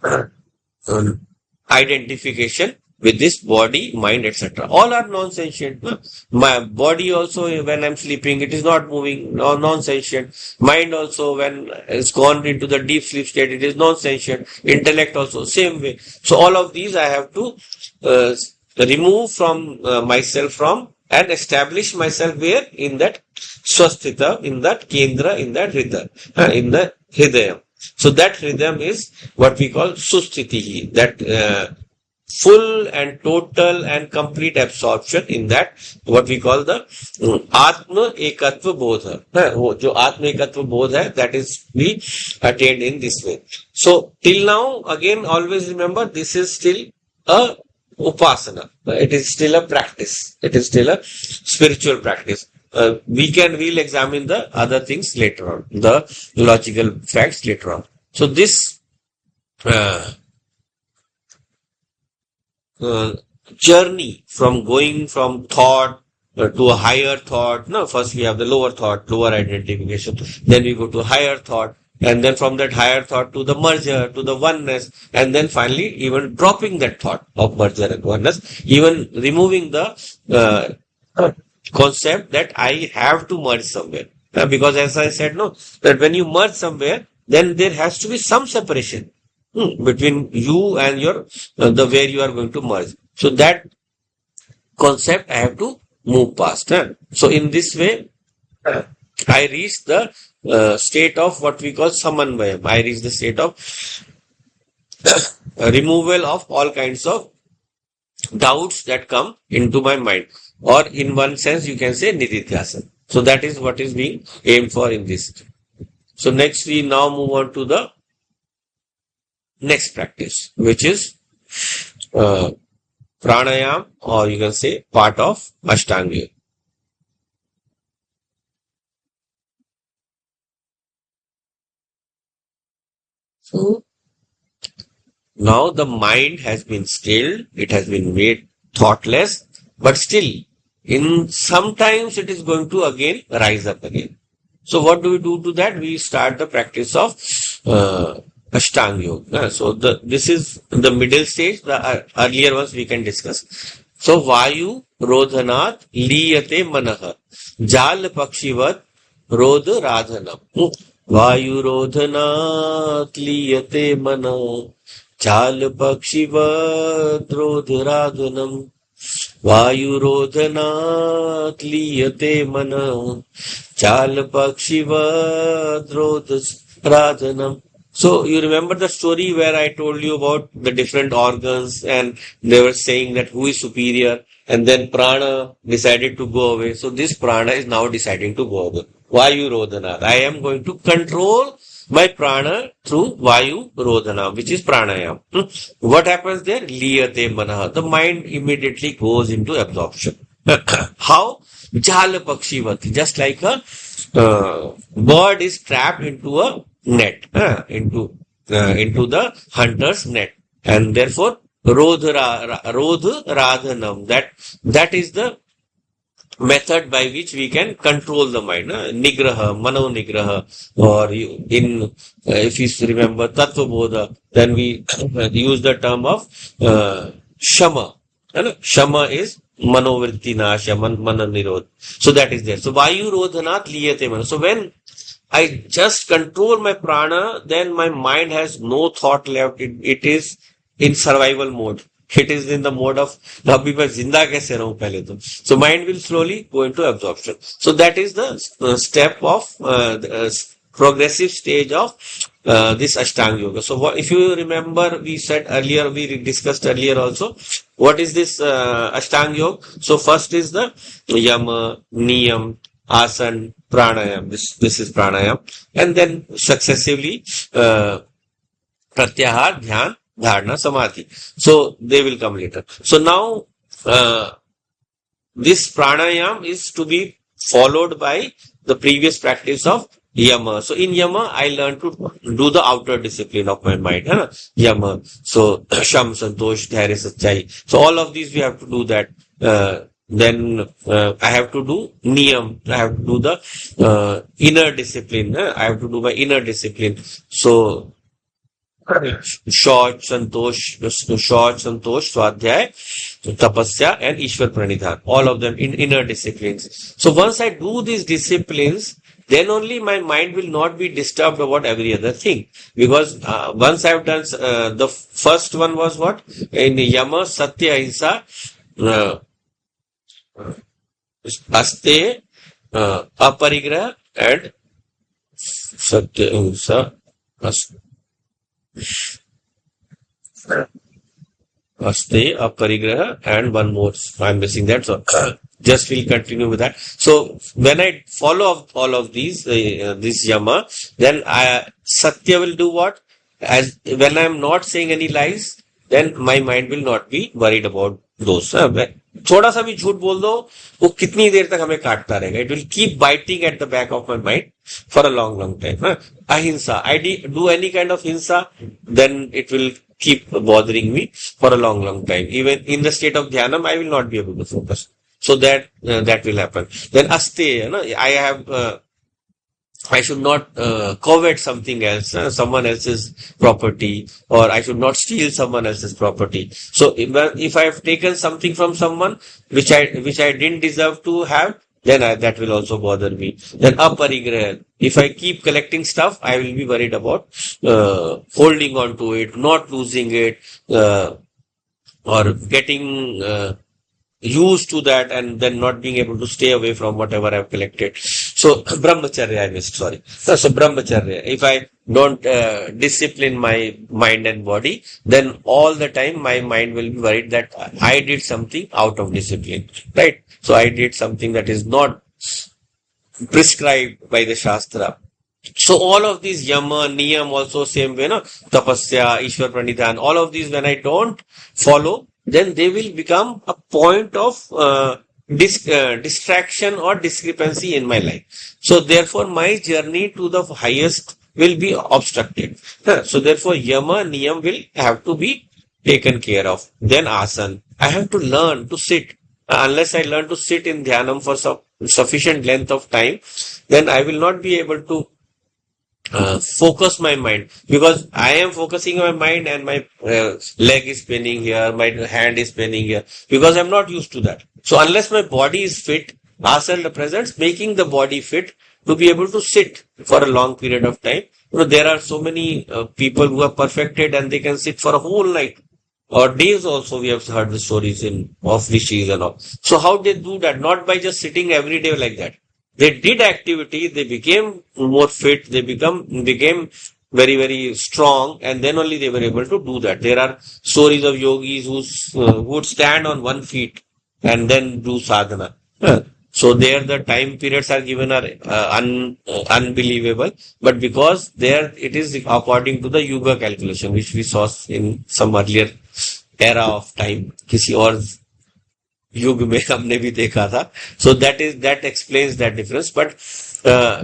S1: um, identification with this body, mind, etc. All are non-sentient. No? My body also, when I'm sleeping, it is not moving, non-sentient. Mind also, when it's gone into the deep sleep state, it is non-sentient. Intellect also, same way. So all of these I have to uh, remove from myself from and establish myself where? In that swasthita, in that kendra, in that hridaya, in the hridayam. So that rhythm is what we call susthiti, that full and total and complete absorption in that what we call the atma ekatva bodha. वो जो आत्म एकत्व बोध है, that is we attained in this way. So till now, again, always remember, this is still a upasana. It is still a practice. It is still a spiritual practice. We'll examine the other things later on, the logical facts later on. So this uh, journey from going from thought to a higher thought. No, first we have the lower thought, lower identification. Then we go to higher thought. And then from that higher thought to the merger, to the oneness. And then finally even dropping that thought of merger and oneness. Even removing the concept that I have to merge somewhere. Because as I said, no, that when you merge somewhere, then there has to be some separation between you and your the where you are going to merge. So that concept I have to move past. So in this way, I reach the state of what we call samanvayam. I reach the state of removal of all kinds of doubts that come into my mind. Or in one sense, you can say nididhyasana. So that is what is being aimed for in this. So next we now move on to the next practice, which is pranayam, or you can say part of Ashtanga Yoga. So now the mind has been stilled, it has been made thoughtless, but still in sometimes it is going to again rise up again. So what do we do to that? We start the practice of Ashtanga Yoga. So this is the middle stage. The earlier ones we can discuss. So Vayu Rodhanat Liyate Manaha Jal Pakshivat Rodh Radhanam. Vayu Rodhanat Liyate Manaha Jal Pakshivat Rodh Radhanam. वायुरोधनात् लीयते मनः चालपक्षिवद्रोधराधनम्. So you remember the story where I told you about the different organs and they were saying that who is superior, and then prana decided to go away. So this prana is now deciding to go away. Vayu Rodhana. I am going to control my prana through Vayu Rodhana, which is pranayam. What happens there? Liyate manaha. The mind immediately goes into absorption. How? Jala Pakshivati. Just like a bird is trapped into a net, into the hunter's net. And therefore, Rodh Radhanam. That is the method by which we can control the mind. Nigraha, Mano Nigraha, or if you remember Tattva Bodha, then we use the term of Shama. Shama is Manovritti Nasha, Mana Nirod. So that is there. So Vayu Rodhanat Liyate Mana. So when I just control my prana, then my mind has no thought left. It is in survival mode. It is in the mode of abhi main zinda kaise rahu pehle to. So mind will slowly go into absorption. So that is the step of progressive stage of this Ashtanga Yoga. So if you remember, we discussed earlier also, what is this Ashtanga Yoga? So first is the Yama, Niyam, Asan, Pranayam. This is Pranayam. And then successively Pratyahar, Dhyan, Dharana, Samadhi. So they will come later. So now this pranayam is to be followed by the previous practice of Yama. So in Yama, I learned to do the outer discipline of my mind. Yama. So Sham, Santosh, Dhairya, Sachai. So all of these we have to do that. Then I have to do Niyam. I have to do the inner discipline. I have to do my inner discipline. So शौच, संतोष, स्वाध्याय, tapasya, and Ishwar Pranidhan. All of them in inner disciplines. So once I do these disciplines, then only my mind will not be disturbed about every other thing. Because once I've done, the first one was what? In Yama, Satya, Ahimsa, uh, Aste, Aparigraha, and Satya, Ahimsa, Aste, Aparigraha, and one more. I'm missing that. So just we'll continue with that. So when I follow all of these, this Yama, then Satya will do what? As when I'm not saying any lies, then my mind will not be worried about those. थोड़ा सा भी झूठ बोल दो, वो कितनी देर तक हमें काटता रहेगा. It will keep biting at the back of my mind for a long time. Ahimsa. I do any kind of hinsa, then it will keep bothering me for a long time. Even in the state of dhyanam, I will not be able to focus. So that will happen. Then aste, I should not covet something else, someone else's property, or I should not steal someone else's property. So if I have taken something from someone which I didn't deserve to have, then that will also bother me. Then aparigraha. If I keep collecting stuff, I will be worried about holding on to it, not losing it, or getting used to that and then not being able to stay away from whatever I've collected. So brahmacharya, I missed, sorry. So brahmacharya, if I don't discipline my mind and body, then all the time my mind will be worried that I did something out of discipline, right? So I did something that is not prescribed by the Shastra. So all of these yama, niyam also same way, no? Tapasya, Ishwar Pranidhan, all of these when I don't follow, then they will become a point of distraction or discrepancy in my life. So therefore my journey to the highest will be obstructed. So therefore yama, niyam will have to be taken care of. Then asan. I have to learn to sit. Unless I learn to sit in dhyanam for sufficient length of time, then I will not be able to focus my mind, because I am focusing my mind and my leg is spinning here, my hand is spinning here, because I'm not used to that. So unless my body is fit, asana represents making the body fit to be able to sit for a long period of time. There are so many people who are perfected and they can sit for a whole night or days also. We have heard the stories of rishis and all. So how they do that? Not by just sitting every day like that. They did activity, they became more fit, they became very, very strong, and then only they were able to do that. There are stories of yogis who would stand on one feet and then do sadhana. So there the time periods are given are unbelievable, but because there it is according to the yuga calculation, which we saw in some earlier era of time. किसी और युग में हमने भी देखा था. So that explains that difference. But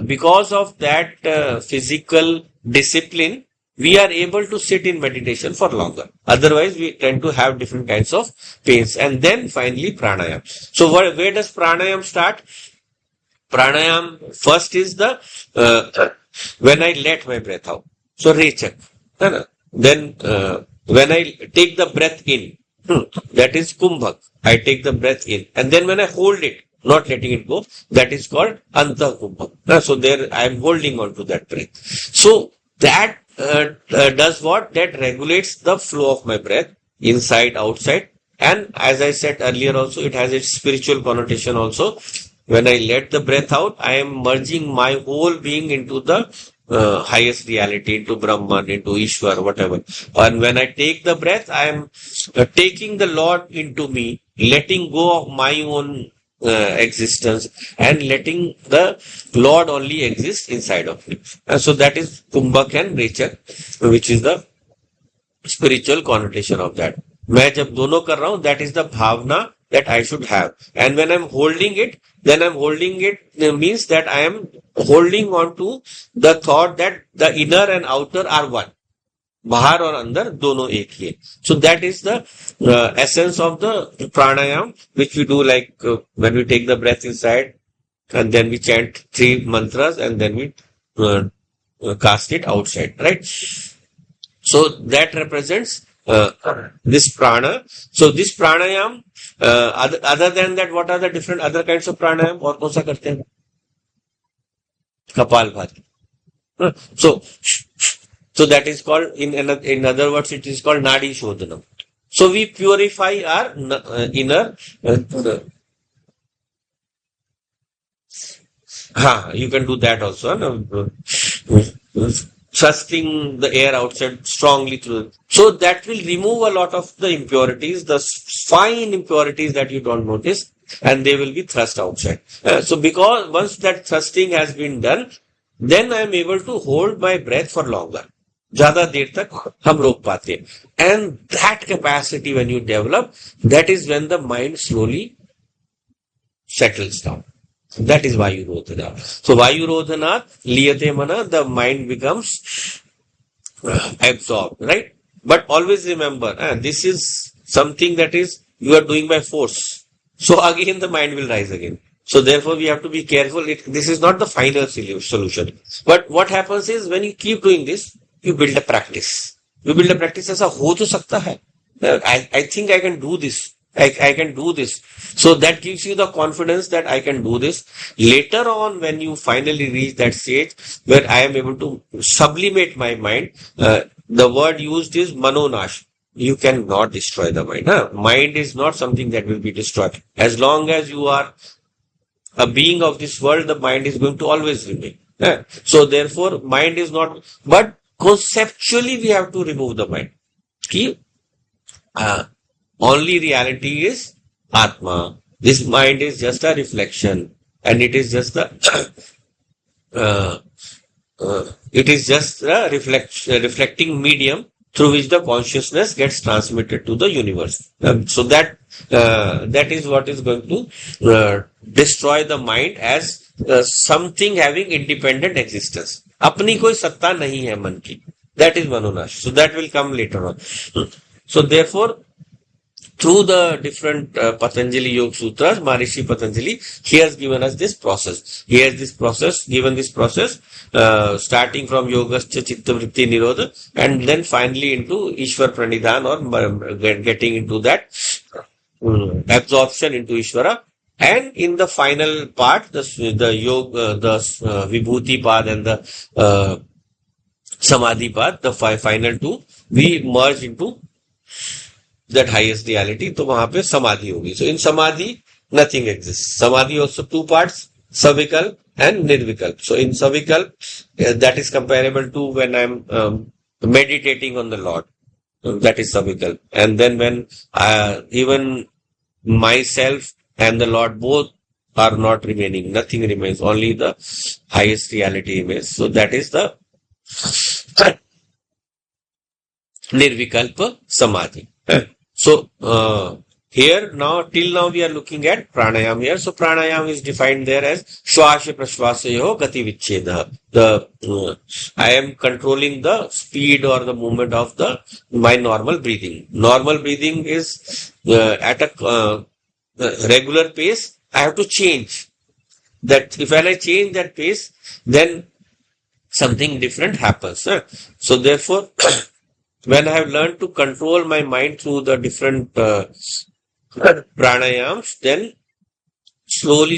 S1: because of that physical discipline, we are able to sit in meditation for longer. Otherwise, we tend to have different kinds of pains. And then finally, pranayam. So where does pranayam start? Pranayam first is the when I let my breath out. So rechak. Then when I take the breath in, that is kumbhak. I take the breath in, and then when I hold it, not letting it go, that is called anta kumbhak. So there I am holding on to that breath. So that does what? That regulates the flow of my breath inside, outside. And as I said earlier also, it has its spiritual connotation also. When I let the breath out, I am merging my whole being into the highest reality, into Brahman, into Ishwar, whatever. And when I take the breath, I am taking the Lord into me, letting go of my own existence and letting the Lord only exist inside of me. So that is Kumbhak and Rechak, which is the spiritual connotation of that. मैं जब दोनों कर रहा हूं, that is the bhavna that I should have. And when I'm holding it, then I'm holding it means that I am holding on to the thought that the inner and outer are one. बाहर और अंदर दोनों एक ही है. So that is the essence of the pranayam, which we do like when we take the breath inside and then we chant 3 mantras and then we cast it outside, right? So that represents this prana. So this pranayam, other than that, what are the different other kinds of pranayam? और कौन सा करते हैं? Kapalbhati. So that is called, in other words, it is called Nadi Shodhanam. So we purify our inner. You can do that also. No? Thrusting the air outside strongly through. So that will remove a lot of the impurities, the fine impurities that you don't notice, and they will be thrust outside. So because once that thrusting has been done, then I am able to hold my breath for longer. ज़्यादा देर तक हम रोक पाते हैं. And that capacity when you develop, that is when the mind slowly settles down. That is Vayurodhana. So Vayurodhana, liyate mana, the mind becomes absorbed, right? But always remember, this is something that is you are doing by force. So again the mind will rise again. So therefore we have to be careful. This is not the final solution. But what happens is when you keep doing this, you build a practice. You build a practice. ऐसा हो तो सकता है. I think I can do this. I can do this. So that gives you the confidence that I can do this. Later on, when you finally reach that stage where I am able to sublimate my mind, the word used is manonash. You cannot destroy the mind. Mind is not something that will be destroyed. As long as you are a being of this world, the mind is going to always remain. So therefore, mind is not, but conceptually we have to remove the mind. Only reality is Atma. This mind is just a reflection, and it is just a reflecting medium through which the consciousness gets transmitted to the universe. So that is what is going to destroy the mind as something having independent existence. अपनी कोई सत्ता नहीं है मन की. That is Manonash. So that will come later on. So therefore, through the different Patanjali Yoga Sutras, Maharishi Patanjali, he has given us this process. He has given this process, starting from Yogascha Chitta Vritti Nirodha, and then finally into Ishwar Pranidhan, or getting into that absorption into Ishvara. And in the final part, the yoga, the Vibhuti path and the Samadhi path, the final two, we merge into that highest reality. तो वहां पे समाधि होगी. So in samadhi, nothing exists. Samadhi also two parts, savikalp and nirvikalp. So in savikalp, that is comparable to when I'm meditating on the Lord. That is savikalp. And then when even myself and the Lord both are not remaining, nothing remains, only the highest reality remains. So that is the nirvikalpa samadhi. So here now, till now we are looking at pranayam here. So pranayam is defined there as shvasya prashvasayoh gati vichcheda. I am controlling the speed or the movement of my normal breathing. Normal breathing is at a regular pace. I have to change that. If I change that pace, then something different happens. So therefore, when I have learned to control my mind through the different pranayams, then slowly,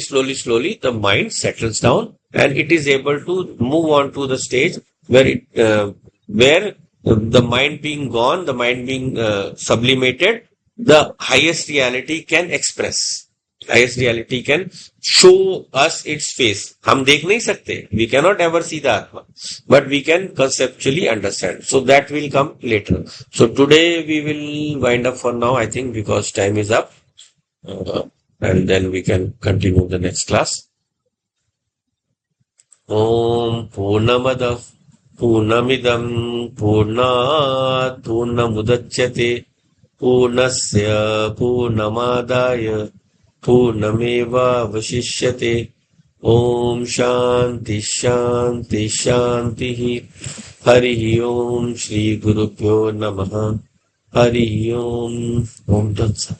S1: the mind settles down and it is able to move on to the stage where where the mind being gone, the mind being sublimated, the highest reality can express. Highest reality can show us its face. हम देख नहीं सकते. We cannot ever see the Atma, but we can conceptually understand. So that will come later. So today we will wind up for now, I think, because time is up, and then we can continue the next class. Om Purnamadav Purnamidam Purnat Purnamudachyate Purnasya Purnamadaya Purnameva Vashishyate. Om Shanti Shanti Shanti. Hari Om Shri Guru Pyo Namaha. Hari Om. Om Tat Sat.